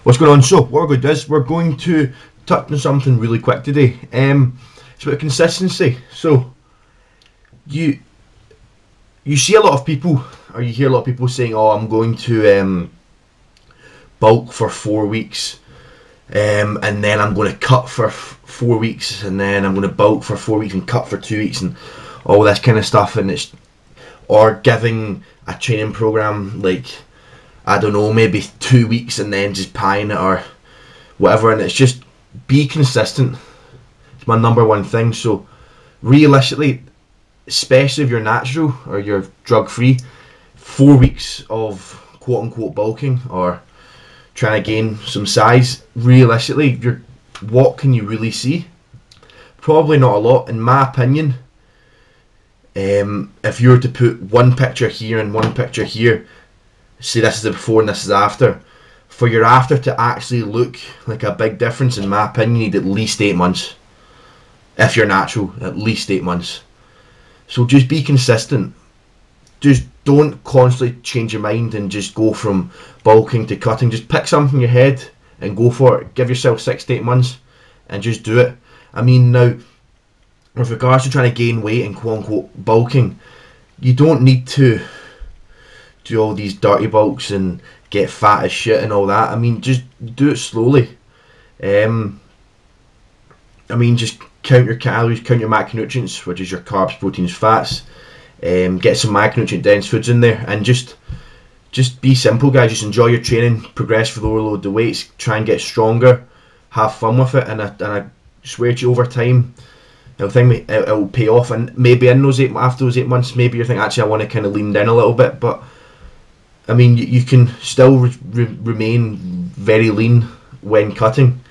What's going on? So what we're going to do is we're going to touch on something really quick today. It's about consistency. So you see a lot of people, or you hear a lot of people saying, "Oh, I'm going to bulk for 4 weeks, and then I'm going to cut for 4 weeks, and then I'm going to bulk for 4 weeks and cut for 2 weeks, and all this kind of stuff." And it's or giving a training program like, I don't know, maybe 2 weeks and then just pieing it or whatever. And it's just be consistent. It's my number one thing. So realistically, especially if you're natural or you're drug free, 4 weeks of quote unquote bulking or trying to gain some size, realistically, what can you really see? Probably not a lot, in my opinion. If you were to put one picture here and one picture here, say this is the before and this is after, for your after to actually look like a big difference, in my opinion, you need at least 8 months. If you're natural, at least 8 months. So just be consistent. Just don't constantly change your mind and just go from bulking to cutting. Just pick something in your head and go for it. Give yourself 6 to 8 months and just do it. I mean, now, with regards to trying to gain weight and quote unquote bulking, you don't need to do all these dirty bulks and get fat as shit and all that. I mean, just do it slowly. I mean, just count your calories, count your macronutrients, which is your carbs, proteins, fats. Get some macronutrient dense foods in there, and just be simple, guys. Just enjoy your training, progress with overload the weights, try and get stronger, have fun with it, and I swear to you, over time, it'll pay off. And maybe in those after those 8 months, maybe you think, actually, I want to kind of lean down a little bit, but I mean, you can still remain very lean when cutting.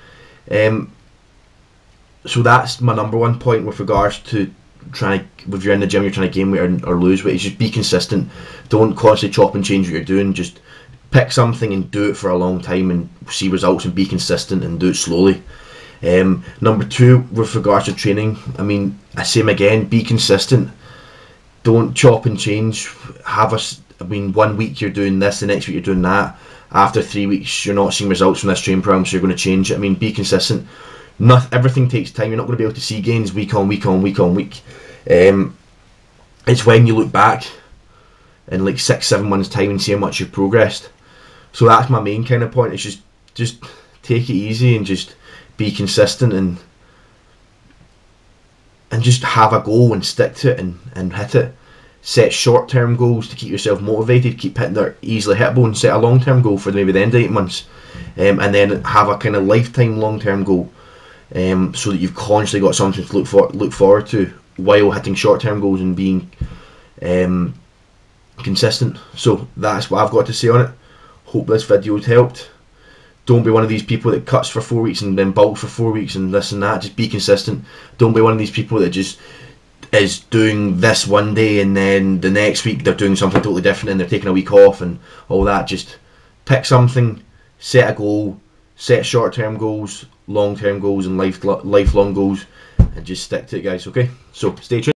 So that's my number one point with regards to trying to, if you're in the gym, you're trying to gain weight or lose weight, is just be consistent. Don't constantly chop and change what you're doing. Just pick something and do it for a long time and see results, and be consistent and do it slowly. Number two, with regards to training, I mean, I say again, be consistent. Don't chop and change. I mean, 1 week you're doing this, the next week you're doing that. After 3 weeks, you're not seeing results from this training program, so you're going to change it. I mean, be consistent. Everything takes time. You're not going to be able to see gains week on week on week on week. It's when you look back in like 6-7 months time and see how much you've progressed. So that's my main kind of point. It's just take it easy and just be consistent and just have a goal and stick to it and hit it. Set short-term goals to keep yourself motivated, keep hitting their easily hittable, and set a long-term goal for maybe the end of 8 months, and then have a kind of lifetime long-term goal, so that you've constantly got something to look forward to while hitting short-term goals and being consistent. So that's what I've got to say on it. Hope this video has helped. Don't be one of these people that cuts for 4 weeks and then bulks for 4 weeks and this and that. Just be consistent. Don't be one of these people that just is doing this one day and then the next week they're doing something totally different and they're taking a week off and all that. Just pick something, set a goal, set short-term goals, long-term goals, and lifelong goals, and just stick to it, guys. Okay, so stay tuned.